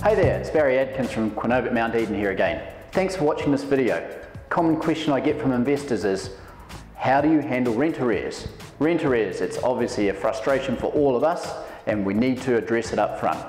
Hey there, it's Barry Adkins from Quinovic Mount Eden here again. Thanks for watching this video. Common question I get from investors is, how do you handle rent arrears? Rent arrears, it's obviously a frustration for all of us and we need to address it up front.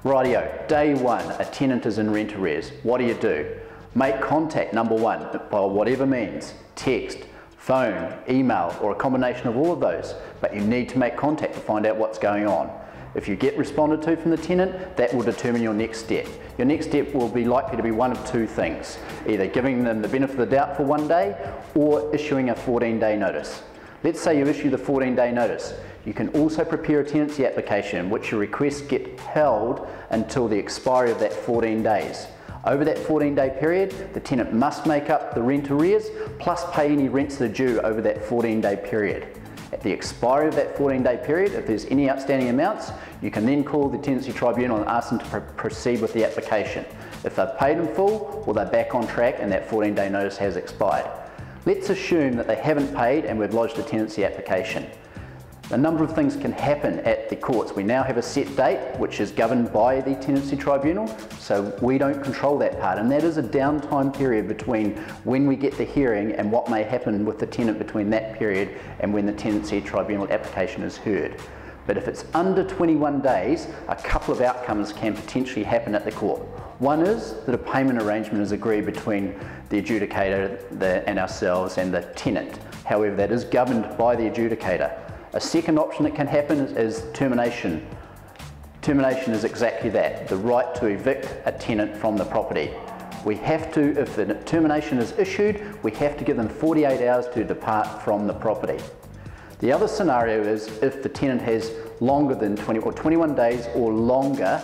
Rightio, day one, a tenant is in rent arrears. What do? Make contact, number one, by whatever means, text, phone, email, or a combination of all of those, but you need to make contact to find out what's going on. If you get responded to from the tenant, that will determine your next step. Your next step will be likely to be one of two things, either giving them the benefit of the doubt for 1 day or issuing a 14-day notice. Let's say you issue the 14-day notice. You can also prepare a tenancy application in which your requests get held until the expiry of that 14 days. Over that 14-day period, the tenant must make up the rent arrears plus pay any rents that are due over that 14-day period. At the expiry of that 14-day period, if there's any outstanding amounts, you can then call the Tenancy Tribunal and ask them to proceed with the application. If they've paid in full, well, they're back on track and that 14-day notice has expired. Let's assume that they haven't paid and we've lodged a tenancy application. A number of things can happen at the courts. We now have a set date which is governed by the Tenancy Tribunal, so we don't control that part, and that is a downtime period between when we get the hearing and what may happen with the tenant between that period and when the Tenancy Tribunal application is heard. But if it's under 21 days, a couple of outcomes can potentially happen at the court. One is that a payment arrangement is agreed between the adjudicator and ourselves and the tenant. However, that is governed by the adjudicator. A second option that can happen is termination. Termination is exactly that, the right to evict a tenant from the property. We have to, if the termination is issued, we have to give them 48 hours to depart from the property. The other scenario is if the tenant has longer than 21 days or longer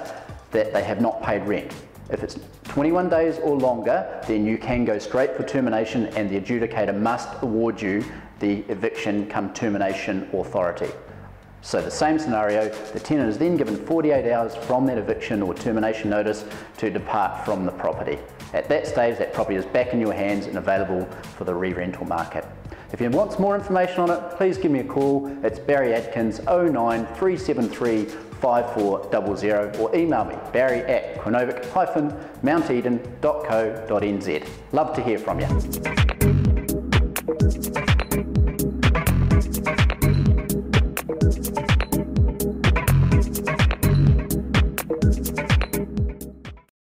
that they have not paid rent. If it's 21 days or longer, then you can go straight for termination and the adjudicator must award you the eviction cum termination authority. So the same scenario, the tenant is then given 48 hours from that eviction or termination notice to depart from the property. At that stage, that property is back in your hands and available for the re-rental market. If you want more information on it, please give me a call. It's Barry Adkins 09373 5400 or email me barry@quinovic-mounteden.co.nz. Love to hear from you.